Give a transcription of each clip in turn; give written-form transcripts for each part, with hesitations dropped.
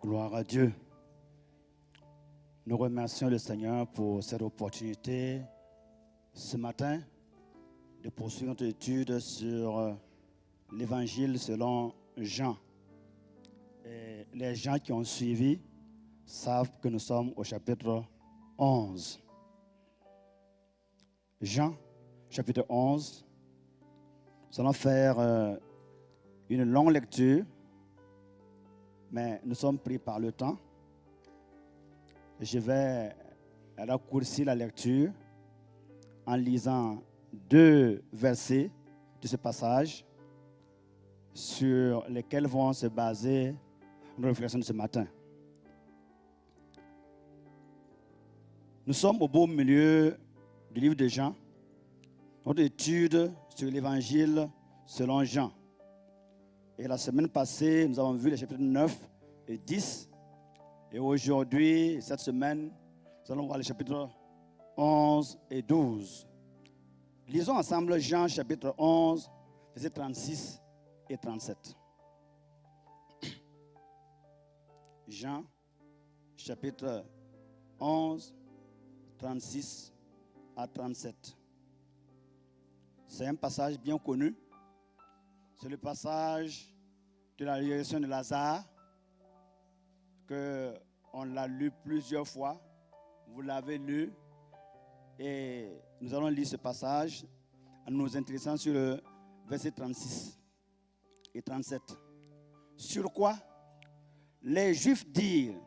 Gloire à Dieu. Nous remercions le Seigneur pour cette opportunité ce matin de poursuivre notre étude sur l'Évangile selon Jean. Et les gens qui ont suivi savent que nous sommes au chapitre 11. Jean, chapitre 11. Nous allons faire une longue lecture, mais nous sommes pris par le temps. Je vais raccourcir la lecture en lisant 2 versets de ce passage sur lesquels vont se baser nos réflexions de ce matin. Nous sommes au beau milieu du livre de Jean, notre étude sur l'Évangile selon Jean. Et la semaine passée, nous avons vu les chapitres 9 et 10. Et aujourd'hui, cette semaine, nous allons voir les chapitres 11 et 12. Lisons ensemble Jean chapitre 11, versets 36 et 37. Jean chapitre 11, 36 à 37. C'est un passage bien connu. C'est le passage de la résurrection de Lazare, qu'on l'a lu plusieurs fois. Vous l'avez lu. Et nous allons lire ce passage en nous intéressant sur le verset 36 et 37. Sur quoi les Juifs dirent,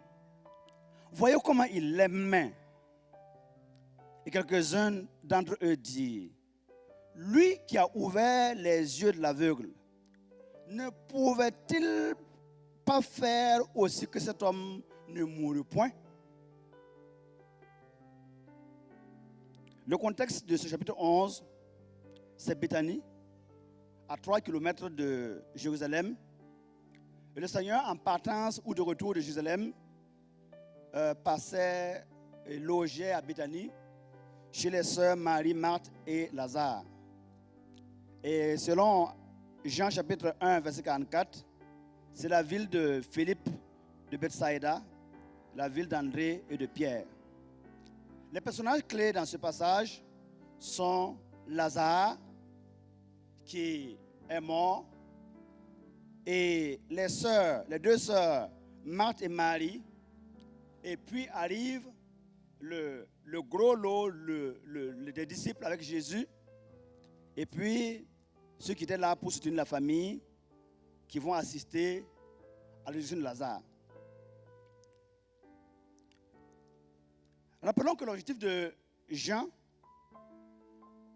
voyez comment il l'aimait. Et quelques-uns d'entre eux dirent, lui qui a ouvert les yeux de l'aveugle, ne pouvait-il pas faire aussi que cet homme ne mourût point? Le contexte de ce chapitre 11, c'est Béthanie, à 3 km de Jérusalem. Et le Seigneur, en partance ou de retour de Jérusalem, passait et logeait à Béthanie chez les sœurs Marie, Marthe et Lazare. Et selon Jean chapitre 1, verset 44, c'est la ville de Philippe, de Bethsaïda, la ville d'André et de Pierre. Les personnages clés dans ce passage sont Lazare, qui est mort, et les 2 sœurs, Marthe et Marie, et puis arrive le gros lot des disciples avec Jésus, et puis ceux qui étaient là pour soutenir la famille, qui vont assister à la résurrection de Lazare. Rappelons que l'objectif de Jean,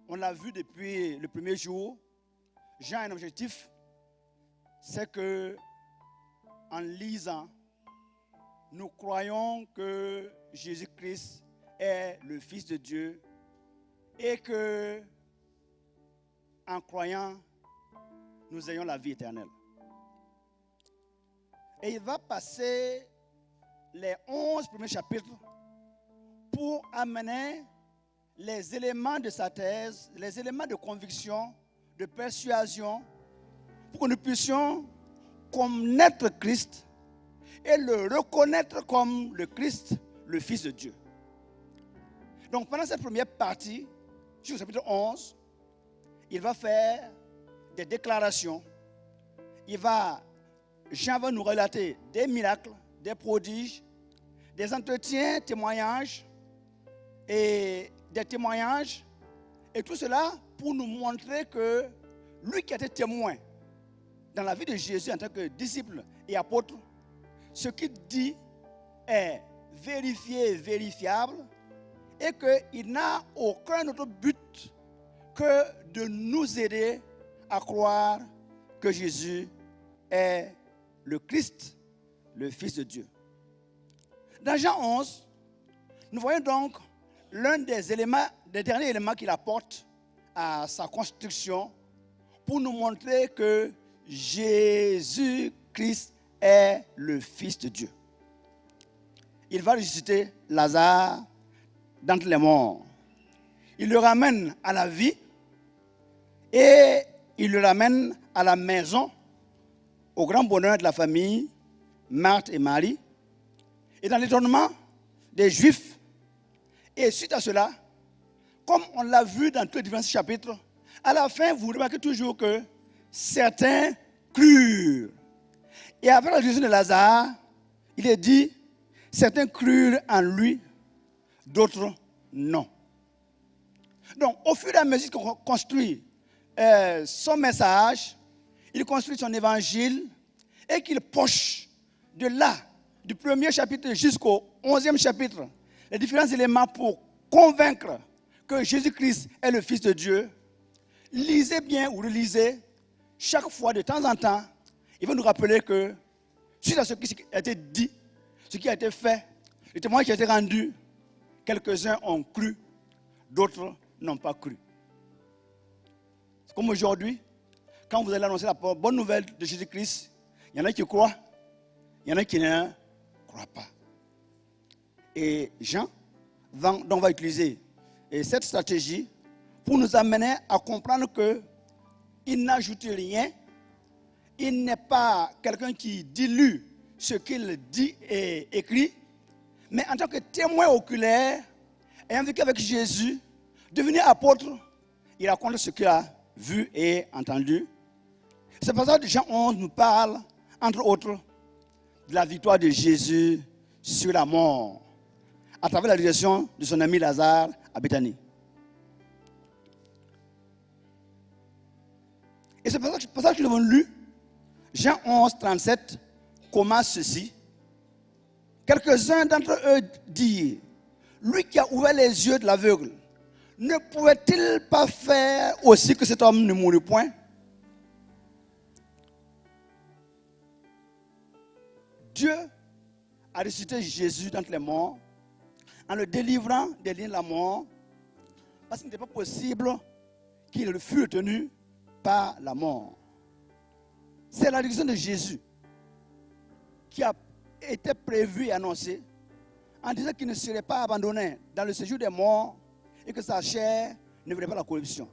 on l'a vu depuis le premier jour, Jean a un objectif, c'est que en lisant, nous croyons que Jésus-Christ est le Fils de Dieu et que en croyant, nous ayons la vie éternelle. Et il va passer les 11 premiers chapitres pour amener les éléments de sa thèse, les éléments de conviction, de persuasion, pour que nous puissions connaître Christ et le reconnaître comme le Christ, le Fils de Dieu. Donc pendant cette première partie, sur le chapitre 11, il va faire des déclarations. Jean va nous relater des miracles, des prodiges, des entretiens, témoignages, et des témoignages, et tout cela pour nous montrer que lui qui a été témoin dans la vie de Jésus en tant que disciple et apôtre, ce qu'il dit est vérifié et vérifiable, et qu'il n'a aucun autre but que de nous aider à croire que Jésus est le Christ, le Fils de Dieu. Dans Jean 11, nous voyons donc l'un des derniers éléments qu'il apporte à sa construction pour nous montrer que Jésus-Christ est le Fils de Dieu. Il va ressusciter Lazare d'entre les morts. Il le ramène à la vie et il le ramène à la maison, au grand bonheur de la famille, Marthe et Marie, et dans l'étonnement des Juifs. Et suite à cela, comme on l'a vu dans tous les différents chapitres, à la fin, vous remarquez toujours que certains crurent. Et après la résurrection de Lazare, il est dit, certains crurent en lui, d'autres non. Donc, au fur et à mesure qu'on construit son message, il construit son évangile et qu'il poche de là, du premier chapitre jusqu'au 11e chapitre, les différents éléments pour convaincre que Jésus-Christ est le Fils de Dieu. Lisez bien ou relisez, chaque fois, de temps en temps, il va nous rappeler que, suite à ce qui a été dit, ce qui a été fait, le témoignage qui a été rendu, quelques-uns ont cru, d'autres n'ont pas cru. C'est comme aujourd'hui, quand vous allez annoncer la bonne nouvelle de Jésus-Christ, il y en a qui croient, il y en a qui ne croient pas. Et Jean va utiliser cette stratégie pour nous amener à comprendre qu'il n'ajoute rien, il n'est pas quelqu'un qui dilue ce qu'il dit et écrit, mais en tant que témoin oculaire, ayant vécu avec Jésus, devenu apôtre, il raconte ce qu'il a vu et entendu. C'est pour ça que Jean 11 nous parle, entre autres, de la victoire de Jésus sur la mort, à travers la résurrection de son ami Lazare à Béthanie. Et c'est pour ça que nous avons lu Jean 11, 37, commence ceci. Quelques-uns d'entre eux dirent, lui qui a ouvert les yeux de l'aveugle, ne pouvait-il pas faire aussi que cet homme ne mourût point? Dieu a ressuscité Jésus d'entre les morts en le délivrant des liens de la mort, parce qu'il n'était pas possible qu'il fût retenu par la mort. C'est la résurrection de Jésus qui a été prévue et annoncée en disant qu'il ne serait pas abandonné dans le séjour des morts et que sa chair ne verrait pas la corruption.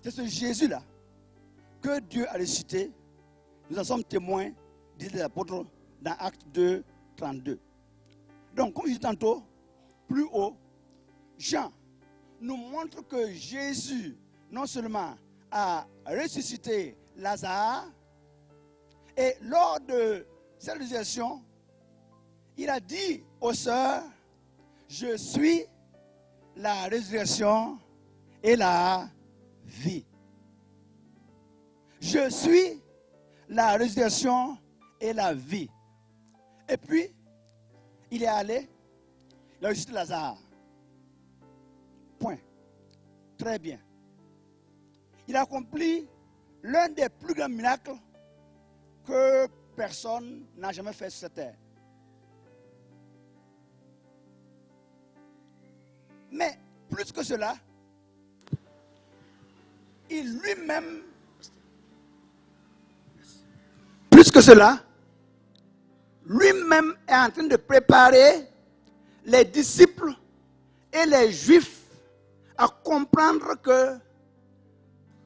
C'est ce Jésus-là que Dieu a ressuscité. Nous en sommes témoins, disent les apôtres, dans Acte 2, 32. Donc, comme je dis tantôt, plus haut, Jean nous montre que Jésus, non seulement a ressuscité Lazare, et lors de cette résurrection, il a dit aux sœurs, je suis la résurrection et la vie. Je suis la résurrection et la vie. Et puis, il est allé, il a ressuscité Lazare. Point. Très bien. Il a accompli l'un des plus grands miracles que personne n'a jamais fait sur cette terre. Mais plus que cela, il lui-même, plus que cela, lui-même est en train de préparer les disciples et les Juifs à comprendre que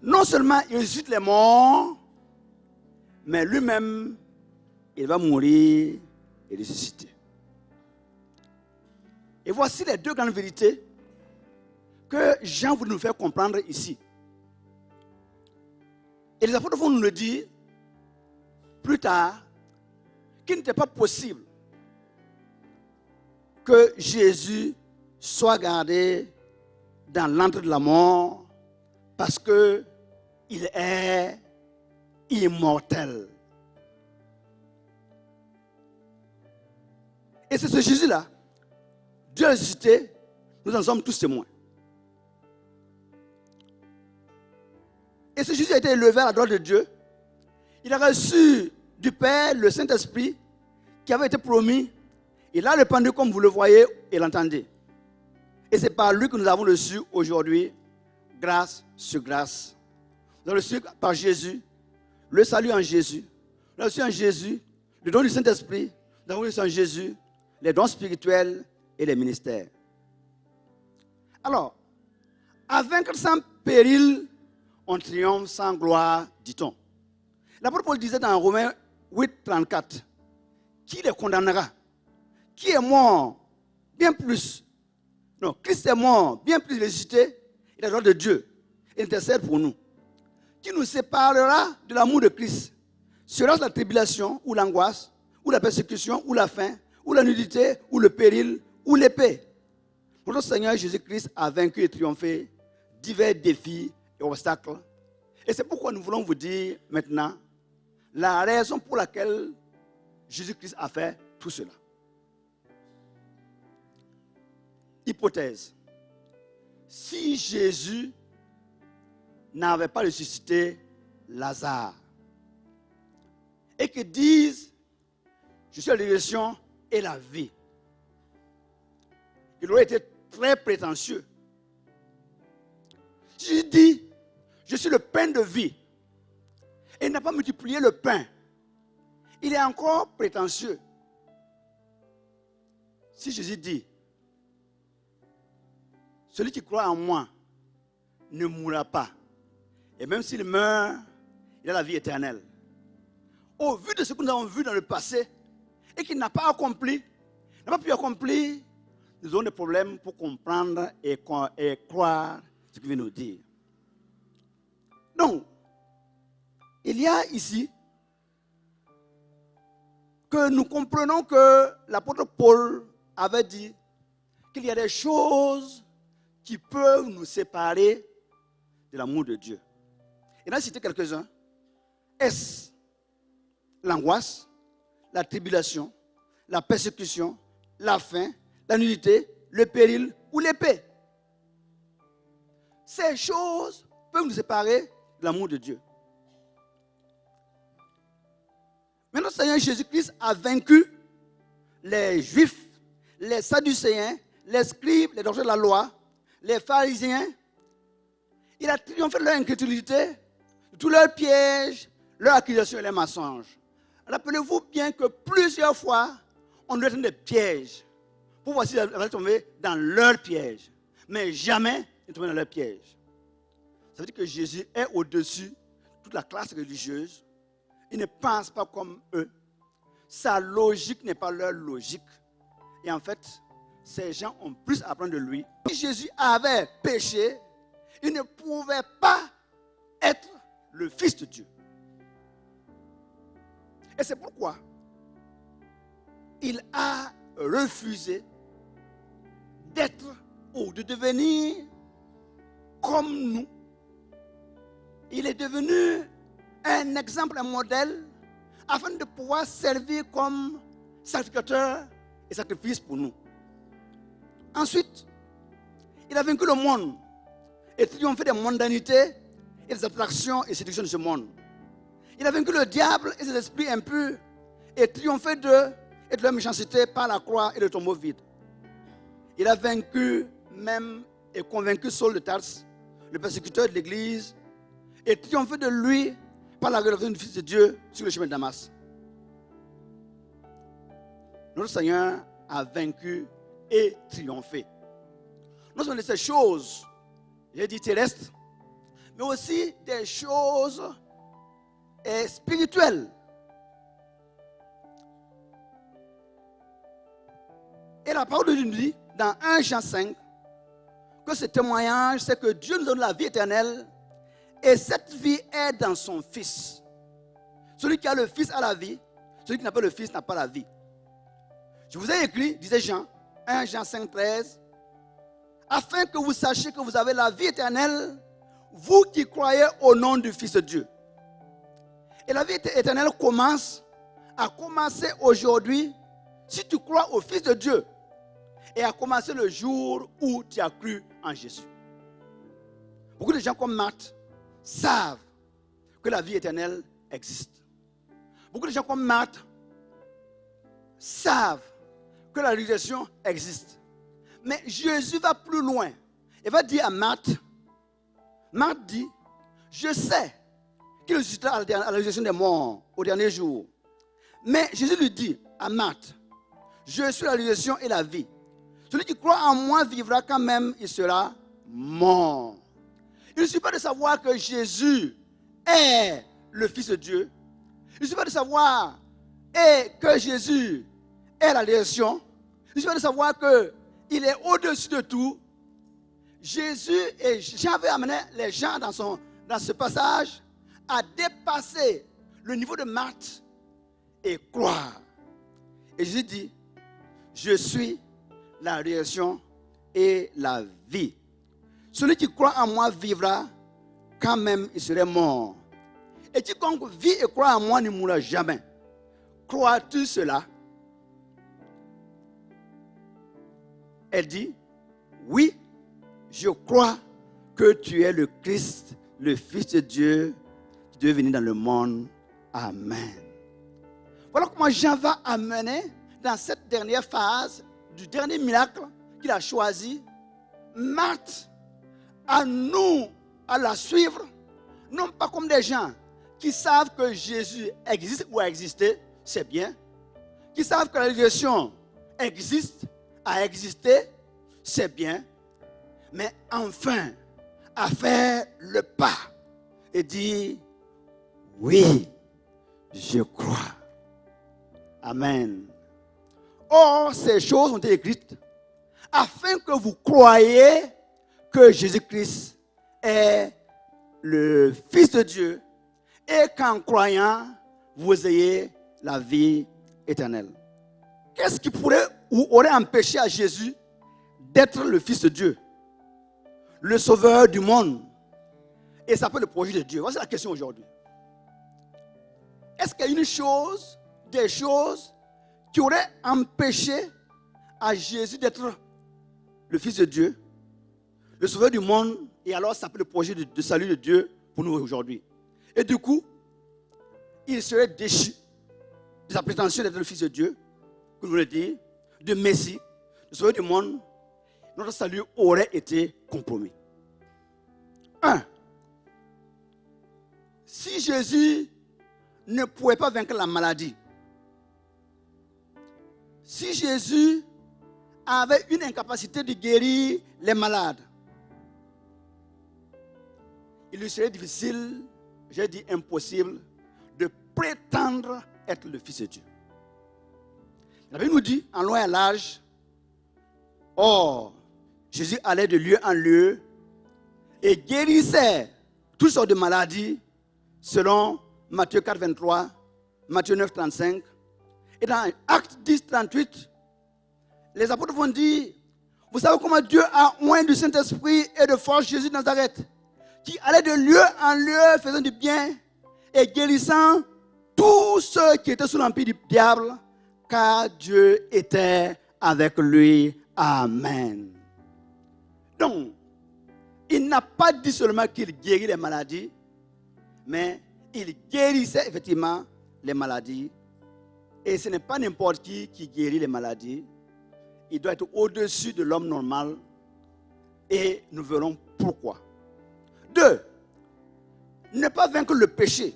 non seulement il ressuscite les morts, mais lui-même, il va mourir et ressusciter. Et voici les deux grandes vérités que Jean voulait nous faire comprendre ici. Et les apôtres vont nous le dire plus tard, qu'il n'était pas possible que Jésus soit gardé dans l'antre de la mort parce qu'il est immortel. Et c'est ce Jésus-là, Dieu a ressuscité, nous en sommes tous témoins. Et ce Jésus a été élevé à la droite de Dieu. Il a reçu du Père le Saint-Esprit qui avait été promis. Il a répandu comme vous le voyez et l'entendez. Et c'est par lui que nous avons reçu aujourd'hui, grâce sur grâce. Nous avons reçu par Jésus, le salut en Jésus. Nous avons reçu en Jésus le don du Saint-Esprit. Nous avons reçu en Jésus les dons spirituels et les ministères. Alors, à vaincre sans péril, on triomphe sans gloire, dit-on. L'apôtre Paul disait dans Romains 8, 34, qui les condamnera? qui est mort, bien plus. Non, Christ est mort, bien plus ressuscité, il est la gloire de Dieu. Il intercède pour nous. Qui nous séparera de l'amour de Christ? Sera la tribulation, ou l'angoisse, ou la persécution, ou la faim, ou la nudité, ou le péril, ou l'épée? Notre Seigneur Jésus-Christ a vaincu et triomphé divers défis et obstacles. Et c'est pourquoi nous voulons vous dire maintenant la raison pour laquelle Jésus-Christ a fait tout cela. Hypothèse. Si Jésus n'avait pas ressuscité Lazare et que disent je suis la résurrection et la vie, il aurait été très prétentieux. Si je dis je suis le pain de vie et il n'a pas multiplié le pain, il est encore prétentieux. Si Jésus dit celui qui croit en moi ne mourra pas, et même s'il meurt, il a la vie éternelle. Au vu de ce que nous avons vu dans le passé et qu'il n'a pas accompli, n'a pas pu accomplir, nous avons des problèmes pour comprendre et croire ce qu'il vient nous dire. Donc, il y a ici que nous comprenons que l'apôtre Paul avait dit qu'il y a des choses qui peuvent nous séparer de l'amour de Dieu. Il en a cité quelques-uns. Est-ce l'angoisse, la tribulation, la persécution, la faim, la nudité, le péril ou l'épée? Ces choses peuvent nous séparer de l'amour de Dieu. Mais notre Seigneur Jésus-Christ a vaincu les Juifs, les Sadducéens, les scribes, les docteurs de la loi, les pharisiens. Il a triomphé de leur incrédulité, de tous leurs pièges, leurs accusations et leurs mensonges. Rappelez-vous bien que plusieurs fois, on nous donne des pièges pour voir si ils allaient tomber dans leurs pièges. Mais jamais ils ne tombent dans leurs pièges. Ça veut dire que Jésus est au-dessus de toute la classe religieuse. Il ne pense pas comme eux. Sa logique n'est pas leur logique. Et en fait, ces gens ont plus à apprendre de lui. Si Jésus avait péché, il ne pouvait pas être le Fils de Dieu. Et c'est pourquoi il a refusé d'être ou de devenir comme nous. Il est devenu un exemple, un modèle, afin de pouvoir servir comme sacrificateur et sacrifice pour nous. Ensuite, il a vaincu le monde et triomphé des mondanités et des attractions et séductions de ce monde. Il a vaincu le diable et ses esprits impurs et triomphé d'eux et de leur méchanceté par la croix et le tombeau vide. Il a vaincu même et convaincu Saul de Tarse, le persécuteur de l'Église, et triomphé de lui par la révélation du Fils de Dieu sur le chemin de Damas. Notre Seigneur a vaincu et triomphé. Non seulement de ces choses, j'ai dit terrestres, mais aussi des choses spirituelles. Et la parole de Dieu nous dit, dans 1 Jean 5, que ce témoignage, c'est que Dieu nous donne la vie éternelle, et cette vie est dans son Fils. Celui qui a le Fils a la vie, celui qui n'a pas le Fils n'a pas la vie. Je vous ai écrit, disait Jean, 1 Jean 5, 13, afin que vous sachiez que vous avez la vie éternelle, vous qui croyez au nom du Fils de Dieu. Et la vie éternelle a commencé aujourd'hui, si tu crois au Fils de Dieu, et a commencé le jour où tu as cru en Jésus. Beaucoup de gens comme Marthe savent que la vie éternelle existe. Beaucoup de gens comme Marthe savent que la résurrection existe. Mais Jésus va plus loin. Il va dire à Marthe, Marthe dit, je sais qu'il ressuscitera à la résurrection des morts au dernier jour. Mais Jésus lui dit à Marthe, je suis la résurrection et la vie. Celui qui croit en moi vivra quand même, il sera mort. Il ne suffit pas de savoir que Jésus est le Fils de Dieu. Il ne suffit pas de savoir que Jésus est la résurrection, Il suffit de savoir qu'il est au-dessus de tout. Jésus et Jean avaient amené les gens dans ce passage à dépasser le niveau de Marthe et croire. Et Jésus dit, je suis la résurrection et la vie. Celui qui croit en moi vivra quand même il serait mort. Et quiconque vit et croit en moi ne mourra jamais. Crois-tu cela? Elle dit, oui, je crois que tu es le Christ, le Fils de Dieu, qui devait venir dans le monde. Amen. Voilà comment Jean va amener dans cette dernière phase du dernier miracle qu'il a choisi, Marthe, à nous, à la suivre, non pas comme des gens qui savent que Jésus existe ou a existé, c'est bien, qui savent que la résurrection existe, a existé, c'est bien, mais enfin, à faire le pas et dire, oui, je crois. Amen. Or, ces choses ont été écrites afin que vous croyiez que Jésus-Christ est le Fils de Dieu et qu'en croyant, vous ayez la vie éternelle. Qu'est-ce qui pourrait ou aurait empêché à Jésus d'être le Fils de Dieu, le Sauveur du monde? Et ça peut le projet de Dieu. Voici la question aujourd'hui. Est-ce qu'il y a une chose, des choses qui auraient empêché à Jésus d'être le Fils de Dieu, le Sauveur du monde, et alors ça peut le projet de salut de Dieu pour nous aujourd'hui? Et du coup, il serait déchu de sa prétention d'être le Fils de Dieu, que nous voulons dire, de Messie, le Sauveur du monde. Notre salut aurait été compromis. 1. Si Jésus ne pouvait pas vaincre la maladie, si Jésus avait une incapacité de guérir les malades, il lui serait difficile, j'ai dit impossible, de prétendre être le Fils de Dieu. La Bible nous dit, en long et en large, or, Jésus allait de lieu en lieu et guérissait toutes sortes de maladies selon Matthieu 4, 23, Matthieu 9, 35. Et dans Actes 10, 38, les apôtres vont dire, vous savez comment Dieu a oint du Saint-Esprit et de force Jésus de Nazareth, qui allait de lieu en lieu faisant du bien et guérissant tous ceux qui étaient sous l'empire du diable, car Dieu était avec lui. Amen. Donc, il n'a pas dit seulement qu'il guérit les maladies, mais il guérissait effectivement les maladies. Et ce n'est pas n'importe qui guérit les maladies. Il doit être au-dessus de l'homme normal. Et nous verrons pourquoi. 2. Ne pas vaincre le péché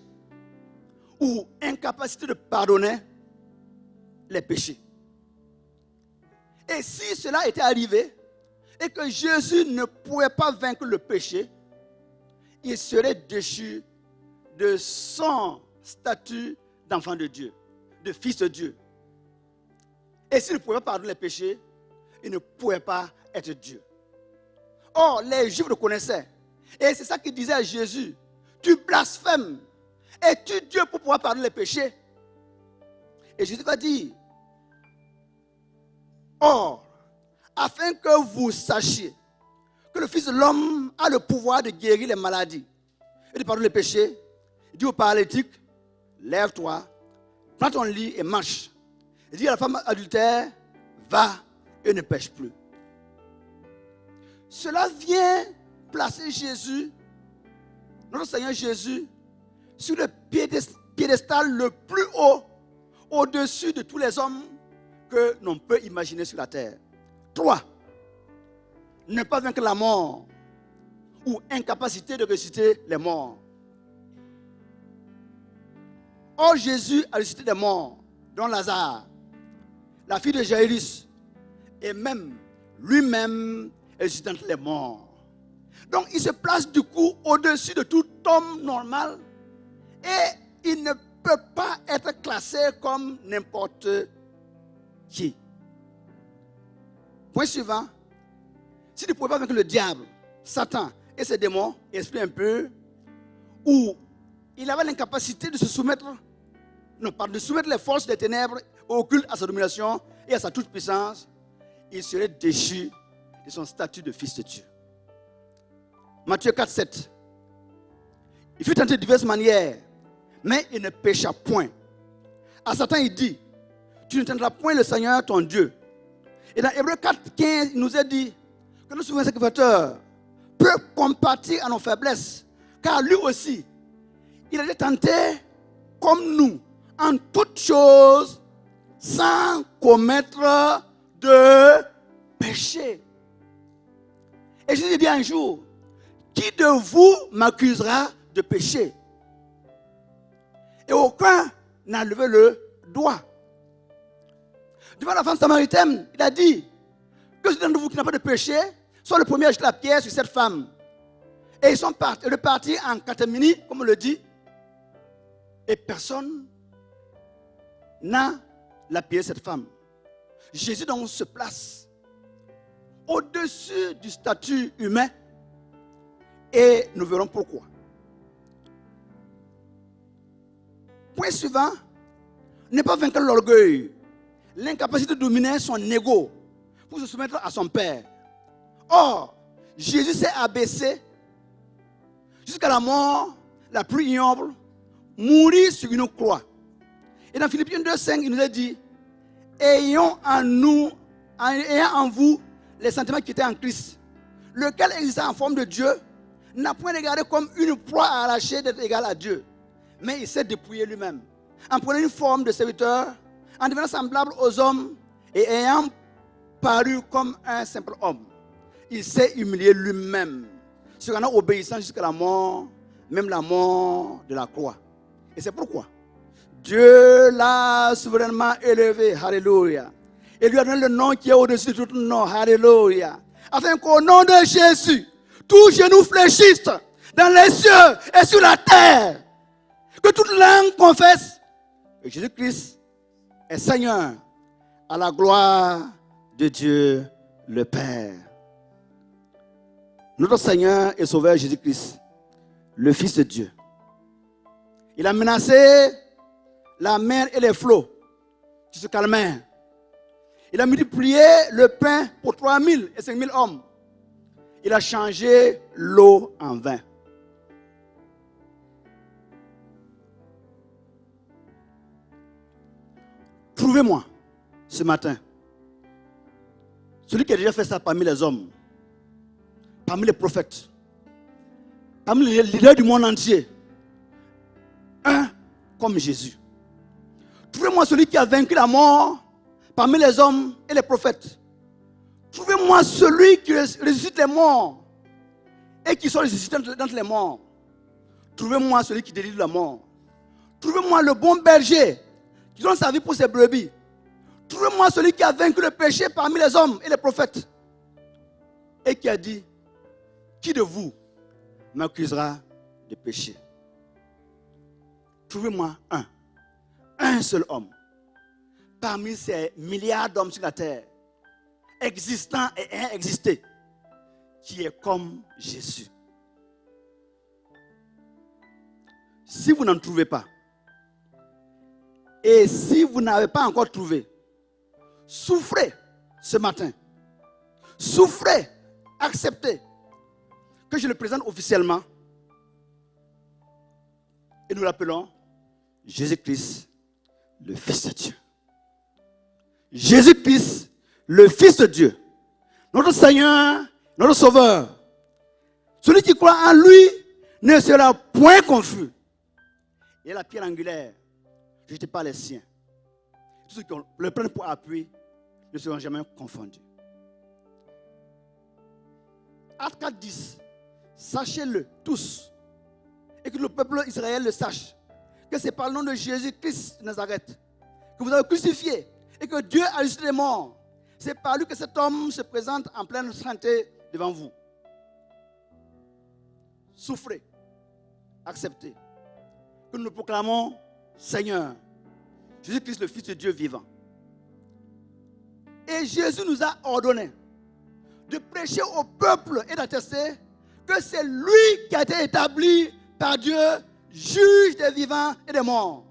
ou incapacité de pardonner les péchés. Et si cela était arrivé et que Jésus ne pouvait pas vaincre le péché, il serait déchu de son statut d'enfant de Dieu, de fils de Dieu. Et s'il ne pouvait pas pardonner les péchés, il ne pouvait pas être Dieu. Or, les Juifs le connaissaient. Et c'est ça qu'ils disaient à Jésus. Tu blasphèmes. Es-tu Dieu pour pouvoir pardonner les péchés? Et Jésus va dire, or, afin que vous sachiez que le Fils de l'homme a le pouvoir de guérir les maladies et de pardonner les péchés, il dit au paralytique, lève-toi, prends ton lit et marche. Il dit à la femme adultère, va et ne pêche plus. Cela vient placer Jésus, notre Seigneur Jésus, sur le piédestal le plus haut, au-dessus de tous les hommes que l'on peut imaginer sur la terre. 3. Ne pas vaincre la mort ou incapacité de ressusciter les morts. Or, Jésus a ressuscité des morts, dont Lazare, la fille de Jairus, et même lui-même est ressuscité entre les morts. Donc, il se place du coup au-dessus de tout homme normal et il ne peut pas être classé comme n'importe qui. Point suivant. Si tu ne pouvais pas vaincre le diable, Satan et ses démons, esprit impur, où il avait l'incapacité de se soumettre, de soumettre les forces des ténèbres occultes à sa domination et à sa toute-puissance, il serait déchu de son statut de fils de Dieu. Matthieu 4, 7. Il fut tenté de diverses manières, mais il ne pécha point. À Satan, il dit, tu ne tenteras point le Seigneur ton Dieu. Et dans Hébreux 4, 15, il nous est dit que le souverain sacrificateur peut compatir à nos faiblesses, car lui aussi, il a été tenté comme nous, en toutes choses, sans commettre de péché. Et Jésus dit un jour, qui de vous m'accusera de péché? Et aucun n'a levé le doigt. Devant la femme samaritaine, il a dit que celui d'entre vous qui n'a pas de péché soit le premier à jeter la pierre sur cette femme. Et ils sont repartis en catamini, comme on le dit, et personne n'a lapidé cette femme. Jésus donc se place au-dessus du statut humain et nous verrons pourquoi. Point suivant, ne pas vaincre l'orgueil, l'incapacité de dominer son ego pour se soumettre à son Père. Or, Jésus s'est abaissé jusqu'à la mort la plus ignoble, mourir sur une croix. Et dans Philippiens 2,5, il nous a dit, ayons en vous les sentiments qui étaient en Christ, lequel existait en forme de Dieu, n'a point regardé comme une proie à arracher d'être égal à Dieu, mais il s'est dépouillé lui-même, en prenant une forme de serviteur, en devenant semblable aux hommes et ayant paru comme un simple homme. Il s'est humilié lui-même, se rendant obéissant jusqu'à la mort, même la mort de la croix. Et c'est pourquoi Dieu l'a souverainement élevé, alléluia, et lui a donné le nom qui est au-dessus de tout nom, alléluia, afin qu'au nom de Jésus, tous genoux fléchissent dans les cieux et sur la terre, que toute langue confesse que Jésus-Christ est Seigneur, à la gloire de Dieu le Père. Notre Seigneur et Sauveur Jésus-Christ, le Fils de Dieu, il a menacé la mer et les flots qui se calmèrent. Il a multiplié le pain pour 3000 et 5000 hommes. Il a changé l'eau en vin. Trouvez-moi ce matin celui qui a déjà fait ça parmi les hommes, parmi les prophètes, parmi les leaders du monde entier. Un comme Jésus. Trouvez-moi celui qui a vaincu la mort parmi les hommes et les prophètes. Trouvez-moi celui qui ressuscite les morts et qui sont ressuscités d'entre les morts. Trouvez-moi celui qui délivre la mort. Trouvez-moi le bon berger qui donne sa vie pour ses brebis. Trouvez-moi celui qui a vaincu le péché parmi les hommes et les prophètes et qui a dit, qui de vous m'accusera de péché? Trouvez-moi un seul homme parmi ces milliards d'hommes sur la terre, existants et ayant existé, qui est comme Jésus. Si vous n'en trouvez pas, et si vous n'avez pas encore trouvé, souffrez ce matin. Souffrez, acceptez que je le présente officiellement et nous l'appelons Jésus-Christ, le Fils de Dieu. Jésus-Christ, le Fils de Dieu, notre Seigneur, notre Sauveur. Celui qui croit en lui ne sera point confus. Et la pierre angulaire, jetée par les siens. Tous ceux qui le prennent pour appui ne seront jamais confondus. Acte 4, 10. Sachez-le tous, et que le peuple d'Israël le sache, que c'est par le nom de Jésus-Christ de Nazareth que vous avez crucifié et que Dieu a ressuscité les morts. C'est par lui que cet homme se présente en pleine santé devant vous. Souffrez, acceptez, que nous le proclamons Seigneur, Jésus-Christ le Fils de Dieu vivant. Et Jésus nous a ordonné de prêcher au peuple et d'attester que c'est lui qui a été établi par Dieu, juge des vivants et des morts.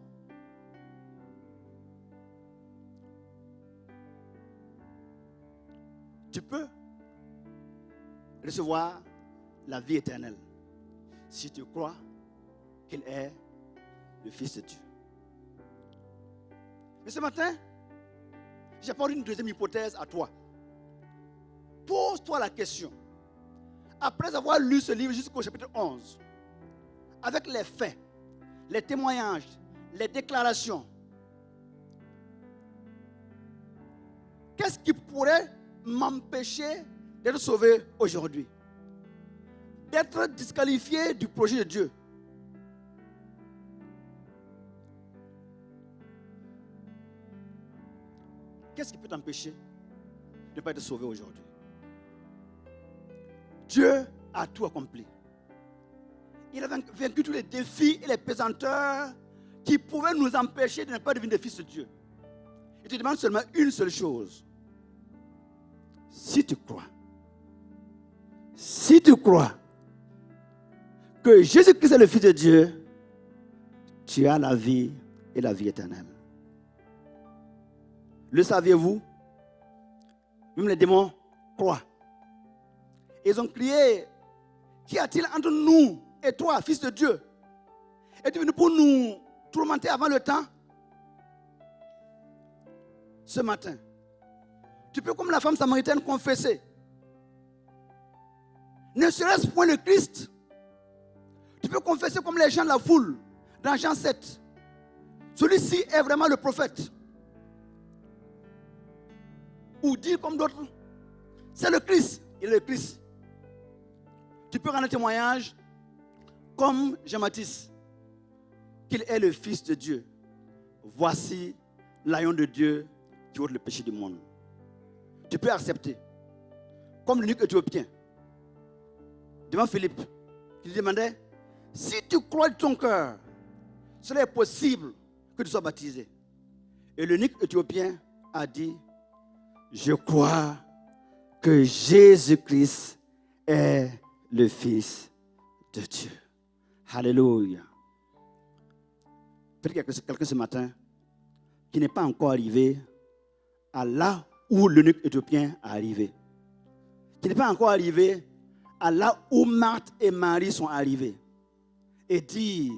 Tu peux recevoir la vie éternelle si tu crois qu'il est le Fils de Dieu. Mais ce matin, j'apporte une deuxième hypothèse à toi. Pose-toi la question. Après avoir lu ce livre jusqu'au chapitre 11, avec les faits, les témoignages, les déclarations, qu'est-ce qui pourrait m'empêcher d'être sauvé aujourd'hui? D'être disqualifié du projet de Dieu? Qu'est-ce qui peut t'empêcher de ne pas être sauvé aujourd'hui? Dieu a tout accompli. Il a vaincu tous les défis et les pesanteurs qui pouvaient nous empêcher de ne pas devenir des fils de Dieu. Il te demande seulement une seule chose. Si tu crois que Jésus-Christ est le Fils de Dieu, tu as la vie et la vie éternelle. Le saviez-vous? Même les démons croient. Ils ont crié, qu'y a-t-il entre nous et toi, Fils de Dieu? Es-tu venu pour nous tourmenter avant le temps? Ce matin, tu peux, comme la femme samaritaine, confesser. Ne serait-ce point le Christ? Tu peux confesser comme les gens de la foule, dans Jean 7. Celui-ci est vraiment le prophète. Ou dire comme d'autres, c'est le Christ, il est le Christ. Tu peux rendre témoignage comme Jean-Baptiste, qu'il est le Fils de Dieu. Voici l'agneau de Dieu qui ôte le péché du monde. Tu peux accepter, comme l'eunuque éthiopien, devant Philippe, qui lui demandait, si tu crois de ton cœur, cela est possible que tu sois baptisé. Et l'eunuque éthiopien a dit, je crois que Jésus-Christ est le Fils de Dieu. Alléluia. Peut-être quelqu'un ce matin qui n'est pas encore arrivé à là où l'eunuque éthiopien est arrivé. Qui n'est pas encore arrivé à là où Marthe et Marie sont arrivés. Et dit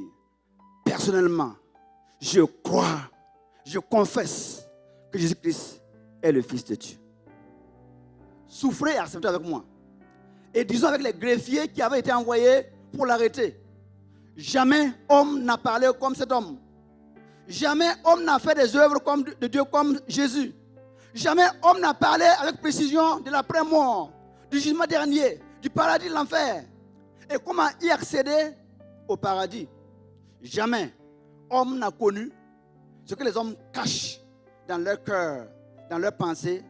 personnellement, je crois, je confesse que Jésus-Christ est le Fils de Dieu. Souffrez et acceptez avec moi. Et disons avec les greffiers qui avaient été envoyés pour l'arrêter. Jamais homme n'a parlé comme cet homme. Jamais homme n'a fait des œuvres de Dieu comme Jésus. Jamais homme n'a parlé avec précision de l'après-mort, du jugement dernier, du paradis de l'enfer. Et comment y accéder au paradis. Jamais homme n'a connu ce que les hommes cachent dans leur cœur, dans leur pensée,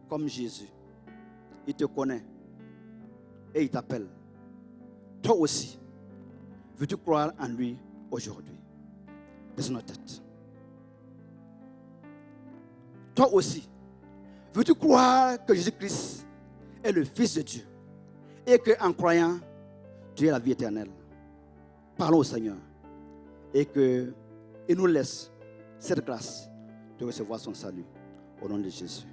comme Jésus. Il te connaît et il t'appelle. Toi aussi, veux-tu croire en lui aujourd'hui? Baisse nos têtes. Toi aussi, veux-tu croire que Jésus-Christ est le Fils de Dieu et qu'en croyant, tu as la vie éternelle? Parlons au Seigneur et qu'il nous laisse cette grâce de recevoir son salut au nom de Jésus.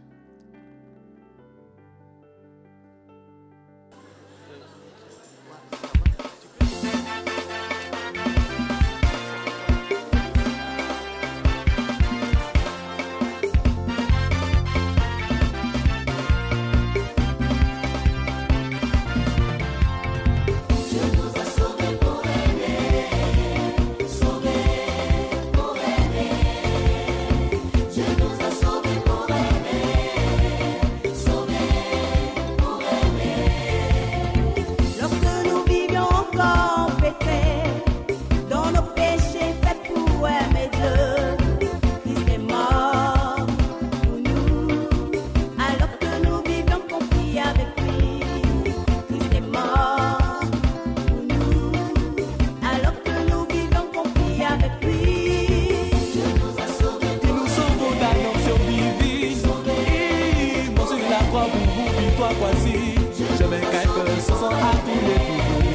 Victoire, voici. Je me caille peu, ce sont à tous les coups.